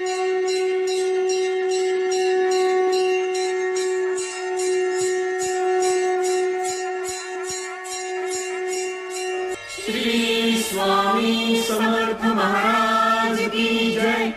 श्री स्वामी समर्थ महाराज की जय।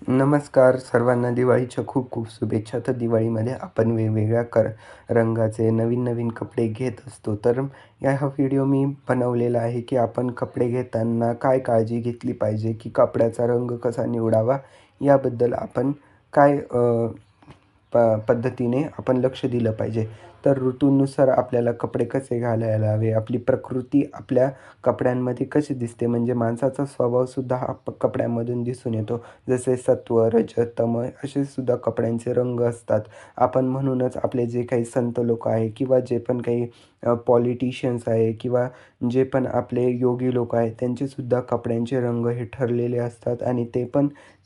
नमस्कार सर्वांना, दिवाळीच्या खूप खूप शुभेच्छा। तर दिवाळीमध्ये आपण वेगवेगळ्या रंगाचे नवीन कपडे घेत असतो। तर हा व्हिडिओ मी बनवलेला आहे की आपण कपडे घेताना काय काळजी घेतली पाहिजे, की कपड्याचा रंग कसा निवडावा, याबद्दल आपण काय पद्धतीने आपण लक्ष दिलं पाहिजे। तर ऋतूनुसार आपल्याला कपडे कसे घालायला हवे, आपली प्रकृती आपल्या कपड्यांमध्ये कशी दिसते, म्हणजे माणसाचा स्वभावसुद्धा हा कपड्यांमधून दिसून येतो। जसे सत्व, रज, तम असे सुद्धा कपड्यांचे रंग असतात। आपण म्हणूनच आपले जे काही संत लोक आहे किंवा जे पण काही पॉलिटिशियन्स आहे किंवा जे पण आपले योगी लोक आहेत, त्यांचेसुद्धा कपड्यांचे रंग हे ठरलेले असतात आणि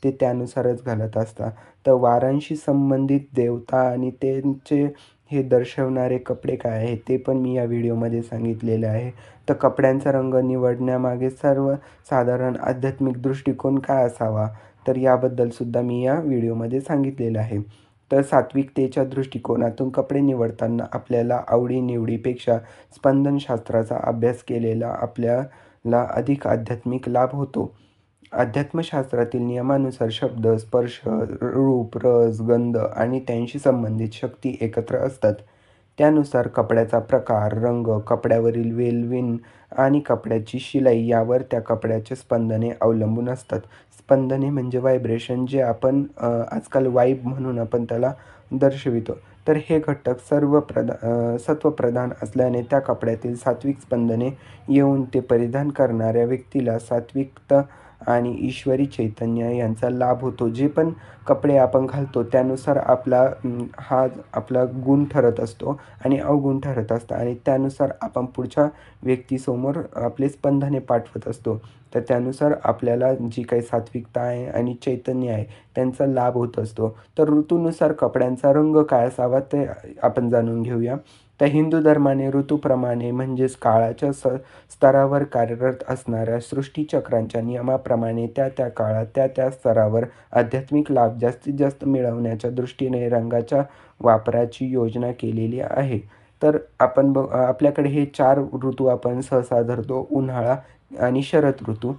ते त्यानुसारच घालत असतात। तर वारांशी संबंधित देवता आणि त्यांचे हे दर्शवणारे कपडे काय आहेत ते पण मी या व्हिडिओमध्ये सांगितलेले आहे। तर कपड्यांचा रंग निवडण्यामागे सर्वसाधारण आध्यात्मिक दृष्टिकोन काय असावा, तर याबद्दल सुद्धा मी या व्हिडिओमध्ये सांगितलेलं आहे। तर सात्विकतेच्या दृष्टिकोनातून कपडे निवडताना आपल्याला आवडीनिवडीपेक्षा स्पंदनशास्त्राचा अभ्यास केलेला आपल्याला अधिक आध्यात्मिक लाभ होतो। अध्यात्मशास्त्रातील नियमानुसार शब्द, स्पर्श, रूप, रस, गंध आणि त्यांशी संबंधित शक्ती एकत्र असतात। त्यानुसार कपड्याचा प्रकार, रंग, कपड्यावरील वेलविण आणि कपड्याची शिलाई यावर त्या कपड्याचे स्पंदने अवलंबून असतात। स्पंदने म्हणजे व्हायब्रेशन, जे आपण आजकाल वाइब म्हणून आपण त्याला दर्शवितो। तर हे घटक सत्वप्रधान असल्याने त्या कपड्यातील सात्विक स्पंदने येऊन ते परिधान करणाऱ्या व्यक्तीला सात्विकता आणि ईश्वरी चैतन्य यांचा लाभ होतो। जे पण कपडे आपण घालतो त्यानुसार आपला गुण ठरत असतो आणि अवगुण ठरत असतं आणि त्यानुसार आपण पुढच्या व्यक्तीसमोर आपले स्पंदने पाठवत असतो। तर त्यानुसार आपल्याला जी काही सात्विकता आहे आणि चैतन्य आहे त्यांचा लाभ होत असतो। तर ऋतूनुसार कपड्यांचा रंग काय असावा ते आपण जाणून घेऊया। तर हिंदू धर्माने ऋतूप्रमाणे म्हणजेच काळाच्या स्तरावर कार्यरत असणाऱ्या सृष्टीचक्रांच्या नियमाप्रमाणे त्या काळात त्या स्तरावर आध्यात्मिक लाभ जास्तीत जास्त मिळवण्याच्या दृष्टीने रंगाच्या वापराची योजना केलेली आहे। तर आपल्याकडे हे 4 ऋतू आपण सहसा धरतो: उन्हाळा आणि शरद ऋतू,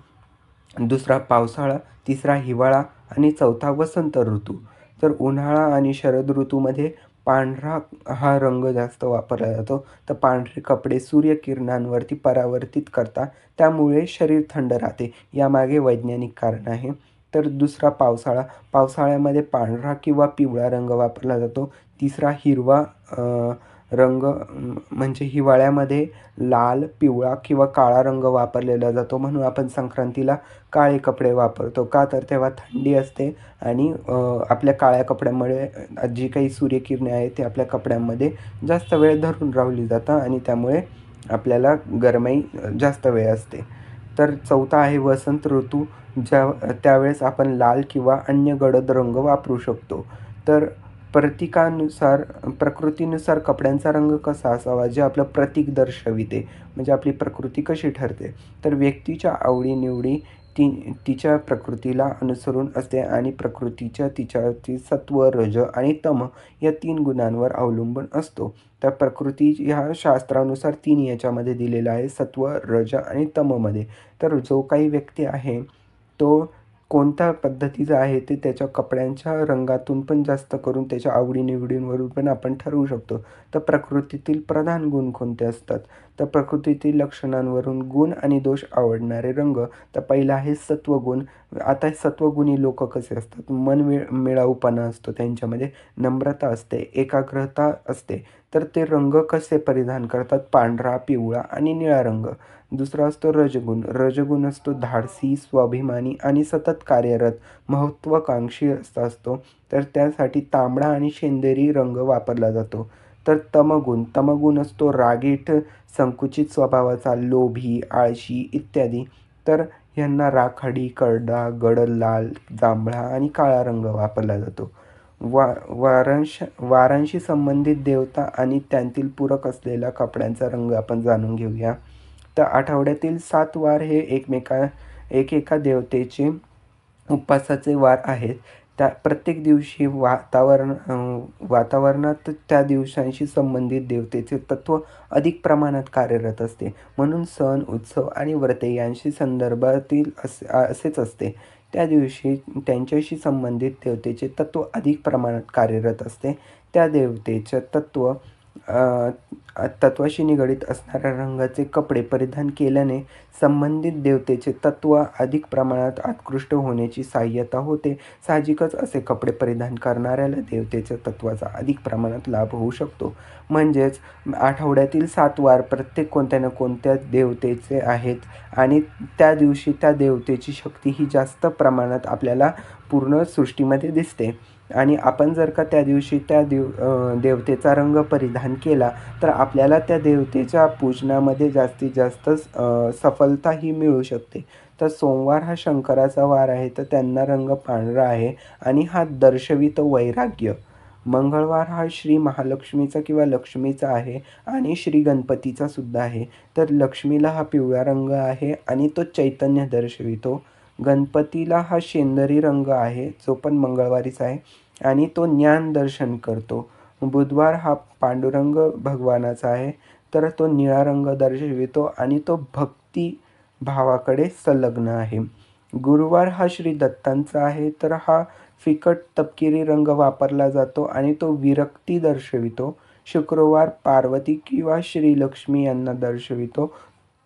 दुसरा पावसाळा, तिसरा हिवाळा आणि चौथा वसंत ऋतू। तर उन्हाळा आणि शरद ऋतूमध्ये पांढरा हा रंग जास्त वापरला जातो। तर पांढरे कपडे सूर्यकिरणांवरती परावर्तित करतात, त्यामुळे शरीर थंड राहते, यामागे वैज्ञानिक कारण आहे। तर दुसरा पावसाळा, पावसाळ्यामध्ये पांढरा किंवा पिवळा रंग वापरला जातो। तिसरा हिरवा रंग म्हणजे हिवाळ्यामध्ये लाल, पिवळा किंवा काळा रंग वापरलेला जातो, म्हणून आपण संक्रांतीला काळे कपडे वापरतो का, तर तेव्हा थंडी असते आणि आपल्या काळ्या कपड्यामुळे जी काही सूर्यकिरणे आहेत ते आपल्या कपड्यांमध्ये जास्त वेळ धरून राहिली जातात आणि त्यामुळे आपल्याला गरमाई जास्त वेळ असते। तर चौथा आहे वसंत ऋतू, त्यावेळेस आपण लाल किंवा अन्य गडद रंग वापरू शकतो। तर प्रकृतीनुसार कपड्यांचा रंग कसा असावा, जे आपलं प्रतीक दर्शविते, म्हणजे आपली प्रकृती कशी ठरते। तर व्यक्तीच्या आवडीनिवडी तिच्या प्रकृतीला अनुसरून असते आणि तिच्याची सत्व, रज आणि तम या 3 गुणांवर अवलंबून असतो। तर प्रकृती ह्या शास्त्रानुसार 3 याच्यामध्ये दिलेला आहे, सत्व, रज आणि तममध्ये। तर जो काही व्यक्ती आहे तो कोणत्या पद्धतीचा आहे ते त्याच्या कपड्यांच्या रंगातून पण जास्त करून त्याच्या आवडीनिवडींवरून पण आपण ठरवू शकतो। तर प्रकृतीतील प्रधान गुण कोणते असतात, तर प्रकृतीतील लक्षणांवरून गुण आणि दोष आवडणारे रंग। तर पहिला आहे सत्वगुण। आता सत्वगुणी लोक कसे असतात, मिळाऊपणा असतो त्यांच्यामध्ये, नम्रता असते, एकाग्रता असते। तर ते रंग कसे परिधान करतात, पांढरा, पिवळा आणि निळा रंग। दुसरा असतो रजगुण। रजगुण असतो धाडसी, स्वाभिमानी आणि सतत कार्यरत, महत्त्वाकांक्षी असतो। तर त्यासाठी तांबडा आणि शेंदेरी रंग वापरला जातो। तर तमगुण असतो रागीट, संकुचित स्वभावाचा, लोभी, आळशी इत्यादी। तर ह्यांना राखाडी, करडा, गडद लाल, जांभळा आणि काळा रंग वापरला जातो। वारांशी संबंधित देवता आणि त्यांतील पूरक असलेल्या कपड्यांचा रंग आपण जाणून घेऊया। तर आठवड्यातील 7 वार हे एकेका देवतेचे उपवासाचे वार आहेत त्या प्रत्येक दिवशी वातावरणात त्या दिवसांशी संबंधित देवतेचे तत्त्व अधिक प्रमाणात कार्यरत असते. म्हणून सण, उत्सव आणि व्रते यांशी संदर्भातील असेच असते. त्या दिवशी त्यांच्याशी संबंधित देवतेचे तत्त्व अधिक प्रमाणात कार्यरत असते. त्या देवतेच्या तत्त्वाशी निगडीत असणाऱ्या रंगाचे कपडे परिधान केल्याने संबंधित देवतेचे तत्त्व अधिक प्रमाणात उत्कृष्ट होण्याची सहाय्यता होते. साहजिकच असे कपडे परिधान करणाऱ्याला देवतेच्या तत्त्वाचा अधिक प्रमाणात लाभ होऊ शकतो. म्हणजेच आठवड्यातील 7 वार प्रत्येक कोणत्या ना कोणत्या देवतेचे आहेत आणि त्या दिवशी त्या देवतेची शक्ती ही जास्त प्रमाणात आपल्याला पूर्ण सृष्टीमध्ये दिसते. आणि आपण जर का त्या दिवशी त्या देवतेचा रंग परिधान केला तर आपल्याला त्या देवतेच्या पूजनामध्ये जास्तीत जास्त सफलताही मिळू शकते. तर सोमवार हा शंकराचा वार आहे तर त्यांना रंग पांढरा आहे आणि हा दर्शवितो वैराग्य. मंगळवार हा श्री महालक्ष्मीचा किंवा लक्ष्मीचा आहे आणि श्री गणपतीचा सुद्धा आहे. तर लक्ष्मीला हा पिवळा रंग आहे आणि तो चैतन्य दर्शवितो. गणपतीला हा शेंदरी रंग आहे जो पण मंगळवारीच आहे आणि तो ज्ञान दर्शन करतो. बुधवार हा पांडुरंग भगवानाचा आहे तर तो निळा रंग दर्शवितो आणि तो भक्ती भावाकडे संलग्न आहे. गुरुवार हा श्री दत्तांचा आहे तर हा फिकट तपकिरी रंग वापरला जातो आणि तो विरक्ती दर्शवितो. शुक्रवार पार्वती किंवा श्रीलक्ष्मी यांना दर्शवितो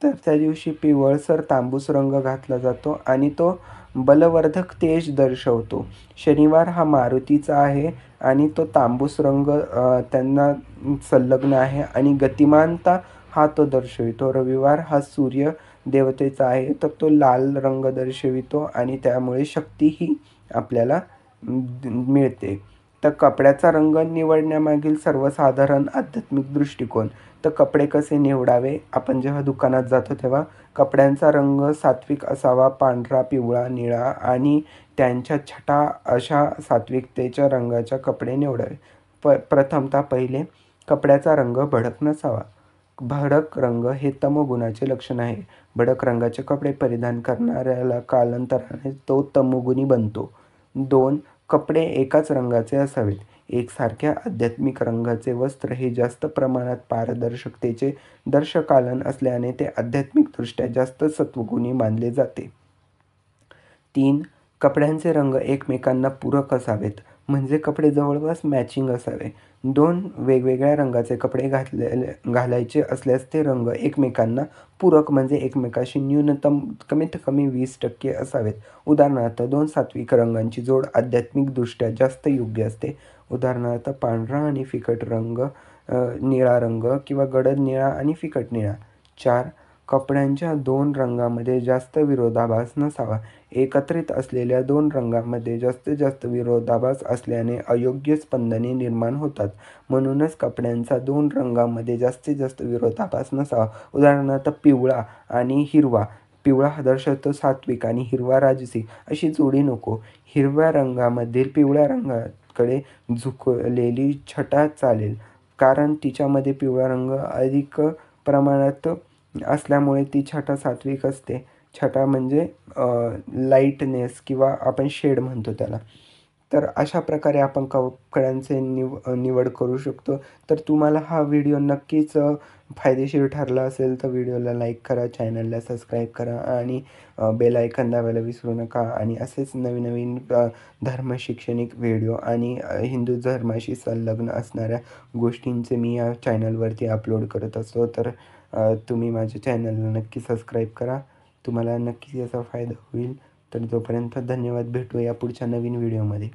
तर त्या दिवशी पिवळसर तांबूस रंग घातला जातो आणि तो बलवर्धक तेज दर्शवतो. शनिवार हा मारुतीचा आहे आणि तो तांबूस रंग त्यांना संलग्न आहे आणि गतिमानता हा तो दर्शवितो. रविवार हा सूर्य देवतेचा आहे तर तो लाल रंग दर्शवितो आणि त्यामुळे शक्तीही आपल्याला मिळते. तर कपड्याचा रंग निवडण्यामागील सर्वसाधारण आध्यात्मिक दृष्टिकोन. तर कपडे कसे निवडावे? आपण जेव्हा दुकानात जातो तेव्हा कपड्यांचा रंग सात्विक असावा. पांढरा, पिवळा, निळा आणि त्यांच्या छटा अशा सात्विकतेच्या रंगाचे कपडे निवडावे. प्रथमतः पहिले कपड्याचा रंग भडक नसावा. भडक रंग हे तमोगुणाचे लक्षण आहे. भडक रंगाचे कपडे परिधान करणाऱ्याला कालांतराने तो तमोगुणी बनतो. 2. कपडे एकाच रंगाचे असावेत. एकसारख्या आध्यात्मिक रंगाचे वस्त्र हे जास्त प्रमाणात पारदर्शकतेचे दर्शकालन असल्याने ते आध्यात्मिकदृष्ट्या जास्त सत्वगुणी मानले जाते. 3. कपड्यांचे रंग एकमेकांना पूरक असावेत. म्हणजे कपडे जवळपास मॅचिंग असावे. 2 वेगवेगळ्या रंगाचे कपडे घालायचे असल्यास ते रंग एकमेकांना पूरक म्हणजे एकमेकाशी न्यूनतम कमीत कमी 20% असावेत. उदाहरणार्थ 2 सात्विक रंगांची जोड आध्यात्मिकदृष्ट्या जास्त योग्य असते. उदाहरणार्थ पांढरा आणि फिकट रंग, निळा रंग किंवा गडद निळा आणि फिकट निळा. 4. कपड्यांच्या 2 रंगांमध्ये जास्त विरोधाभास नसावा. एकत्रित असलेल्या 2 रंगांमध्ये जास्तीत जास्त विरोधाभास असल्याने अयोग्य स्पंदने निर्माण होतात. म्हणूनच कपड्यांचा 2 रंगांमध्ये जास्तीत जास्त विरोधाभास नसावा. उदाहरणार्थ पिवळा आणि हिरवा. पिवळा हा दर्शवतो सात्विक आणि हिरवा राजसिक. अशी जोडी नको. हिरव्या रंगामधील पिवळ्या रंगाकडे झुकलेली छटा चालेल कारण तिच्यामध्ये पिवळा रंग अधिक प्रमाणात असल्यामुळे ती छटा सात्विक असते. छटा म्हणजे लाईटनेस किंवा आपण शेड म्हणतो त्याला. तर अशा प्रकारे आपण कपड्यांचे निवड करू शकतो. तर तुम्हाला हा व्हिडिओ नक्कीच फायदेशीर ठरला असेल तर व्हिडिओला लाईक करा, चॅनलला सबस्क्राईब करा आणि बेल आयकॉन दाबायला विसरू नका. आणि असेच नवीन नवीन धर्मशैक्षणिक व्हिडिओ आणि हिंदू धर्माशी संलग्न असणाऱ्या गोष्टींचे मी या चॅनलवरती अपलोड करत असतो. तर तुम्ही माझ्या चॅनलला नक्की सबस्क्राईब करा. तुम्हाला नक्कीच याचा फायदा होईल. तर तोपर्यंत धन्यवाद. भेटूया पुढच्या नवीन व्हिडिओमध्ये.